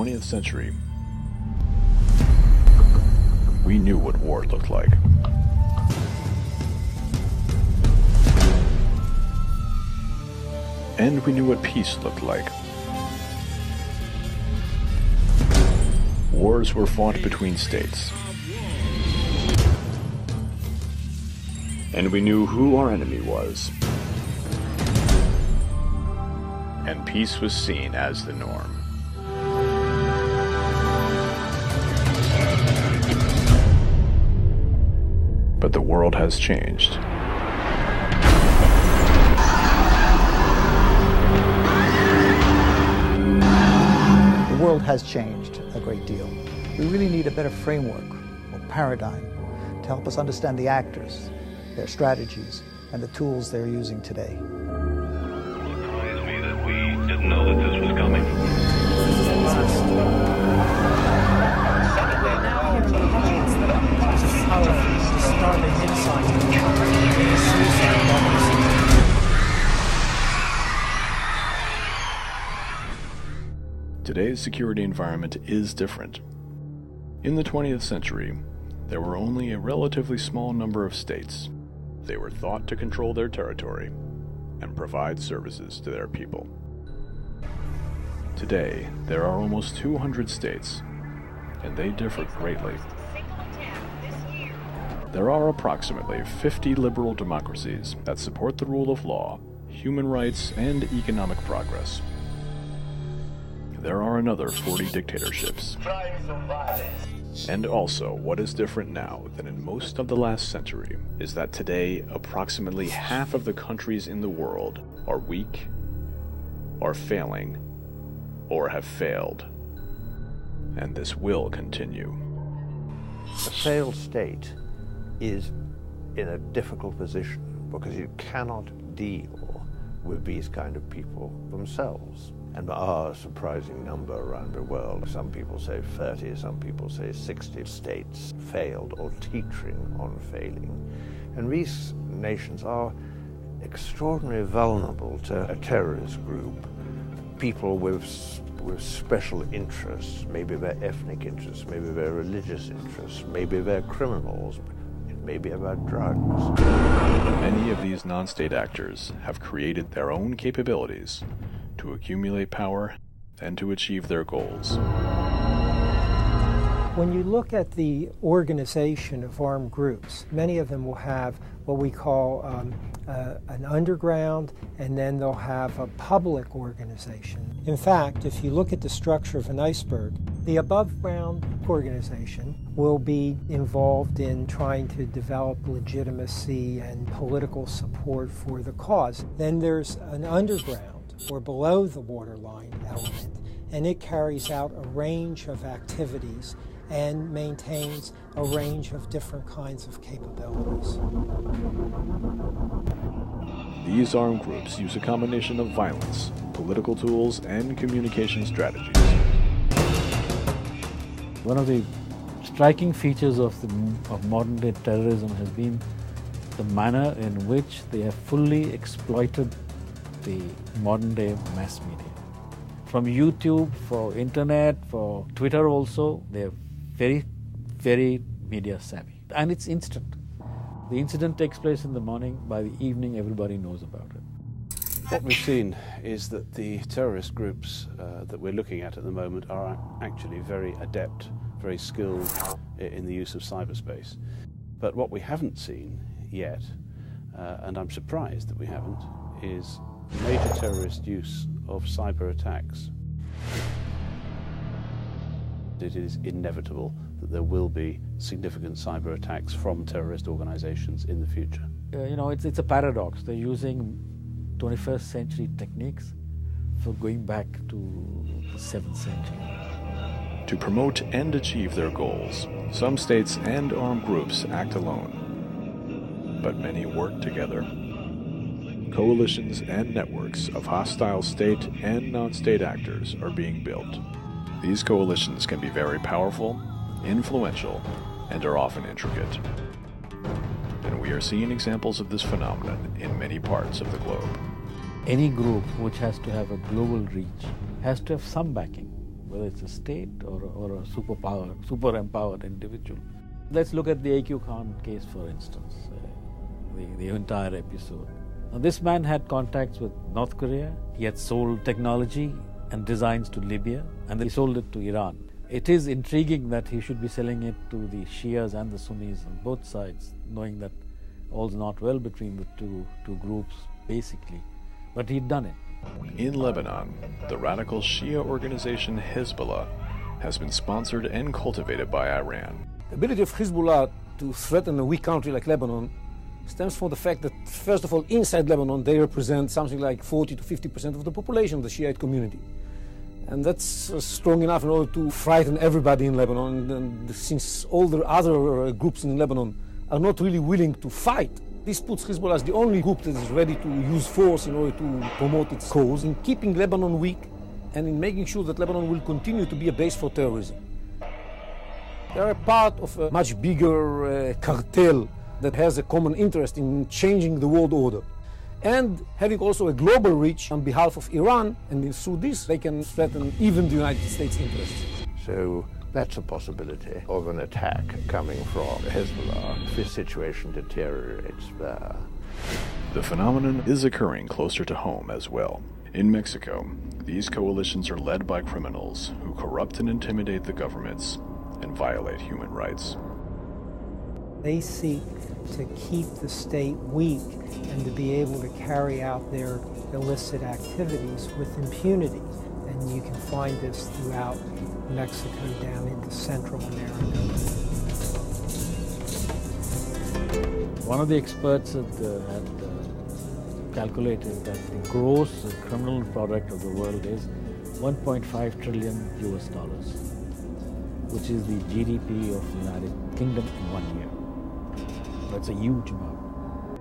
20th century, we knew what war looked like. And we knew what peace looked like. Wars were fought between states. And we knew who our enemy was. And peace was seen as the norm. But the world has changed. The world has changed a great deal. We really need a better framework or paradigm to help us understand the actors, their strategies, and the tools they're using today. It surprised me that we didn't know that this was coming. Today's security environment is different. In the 20th century, there were only a relatively small number of states. They were thought to control their territory and provide services to their people. Today, there are almost 200 states, and they differ greatly. There are approximately 50 liberal democracies that support the rule of law, human rights, and economic progress. There are another 40 dictatorships. And also, what is different now than in most of the last century is that today, approximately half of the countries in the world are weak, are failing, or have failed. And this will continue. A failed state is in a difficult position because you cannot deal with these kind of people themselves. And there are a surprising number around the world. Some people say 30, some people say 60 states failed or teetering on failing. And these nations are extraordinarily vulnerable to a terrorist group, people with special interests, maybe their ethnic interests, maybe their religious interests, maybe they're criminals, maybe about drugs. Many of these non-state actors have created their own capabilities to accumulate power and to achieve their goals. When you look at the organization of armed groups, many of them will have what we call an underground, and then they'll have a public organization. In fact, if you look at the structure of an iceberg, the above-ground organization will be involved in trying to develop legitimacy and political support for the cause. Then there's an underground, or below the waterline element, and it carries out a range of activities and maintains a range of different kinds of capabilities. These armed groups use a combination of violence, political tools, and communication strategies. One of the striking features of modern-day terrorism has been the manner in which they have fully exploited the modern-day mass media. From YouTube, for internet, for Twitter also, they're very, very media savvy. And it's instant. The incident takes place in the morning, by the evening everybody knows about it. What we've seen is that the terrorist groups that we're looking at the moment are actually very adept, very skilled in the use of cyberspace. But what we haven't seen yet, and I'm surprised that we haven't, is major terrorist use of cyber attacks. It is inevitable that there will be significant cyber attacks from terrorist organizations in the future. It's a paradox. They're using 21st century techniques for going back to the 7th century. To promote and achieve their goals, some states and armed groups act alone, but many work together. Coalitions and networks of hostile state and non-state actors are being built. These coalitions can be very powerful, influential, and are often intricate. And we are seeing examples of this phenomenon in many parts of the globe. Any group which has to have a global reach has to have some backing. whether it's a state or a super empowered individual. Let's look at the A.Q. Khan case, for instance, the entire episode. Now, this man had contacts with North Korea. He had sold technology and designs to Libya, and then he sold it to Iran. It is intriguing that he should be selling it to the Shias and the Sunnis on both sides, knowing that all's not well between the two groups, basically. But he'd done it. In Lebanon, the radical Shia organization Hezbollah has been sponsored and cultivated by Iran. The ability of Hezbollah to threaten a weak country like Lebanon stems from the fact that, first of all, inside Lebanon, they represent something like 40 to 50% of the population of the Shiite community. And that's strong enough in order to frighten everybody in Lebanon. And since all the other groups in Lebanon are not really willing to fight, this puts Hezbollah as the only group that is ready to use force in order to promote its cause, in keeping Lebanon weak and in making sure that Lebanon will continue to be a base for terrorism. They are a part of a much bigger cartel that has a common interest in changing the world order and having also a global reach on behalf of Iran, and through this they can threaten even the United States' interests. So that's a possibility of an attack coming from Hezbollah if this situation deteriorates there. The phenomenon is occurring closer to home as well. In Mexico, these coalitions are led by criminals who corrupt and intimidate the governments and violate human rights. They seek to keep the state weak and to be able to carry out their illicit activities with impunity. And you can find this throughout Mexico down into Central America. One of the experts had calculated that the gross criminal product of the world is $1.5 trillion US, which is the GDP of the United Kingdom in 1 year. That's a huge amount.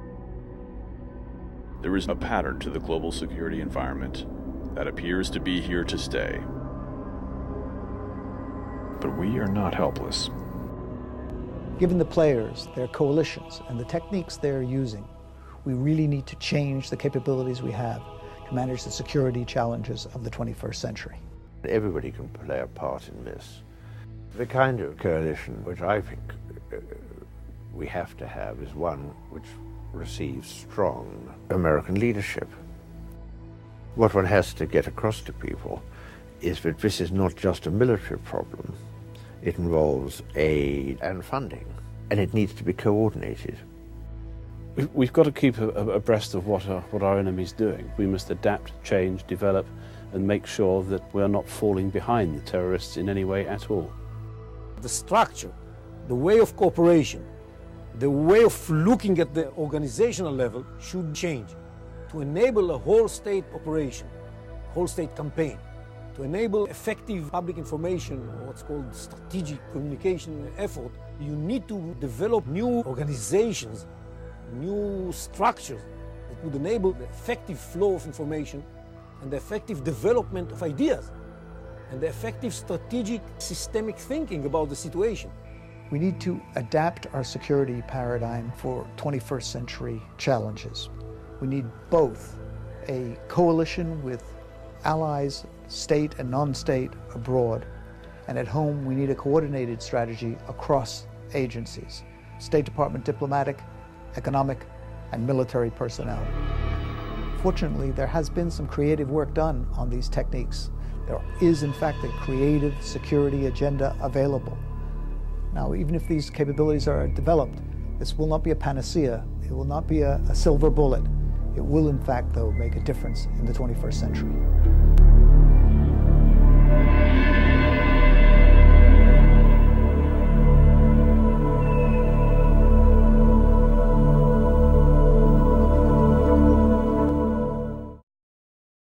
There is a pattern to the global security environment that appears to be here to stay. But we are not helpless. Given the players, their coalitions, and the techniques they're using, we really need to change the capabilities we have to manage the security challenges of the 21st century. Everybody can play a part in this. The kind of coalition which I think we have to have is one which receives strong American leadership. What one has to get across to people is that this is not just a military problem. It involves aid and funding, and it needs to be coordinated. We've got to keep abreast of what our enemy's doing. We must adapt, change, develop, and make sure that we are not falling behind the terrorists in any way at all. The structure, the way of cooperation, the way of looking at the organizational level should change to enable a whole state operation, whole state campaign, to enable effective public information, or what's called strategic communication effort. You need to develop new organizations, new structures that would enable the effective flow of information and the effective development of ideas and the effective strategic systemic thinking about the situation. We need to adapt our security paradigm for 21st century challenges. We need both a coalition with allies, state and non-state, abroad, and at home we need a coordinated strategy across agencies, State Department diplomatic, economic, and military personnel. Fortunately, there has been some creative work done on these techniques. There is, in fact, a creative security agenda available. Now, even if these capabilities are developed, this will not be a panacea. It will not be a silver bullet. It will, in fact, though, make a difference in the 21st century.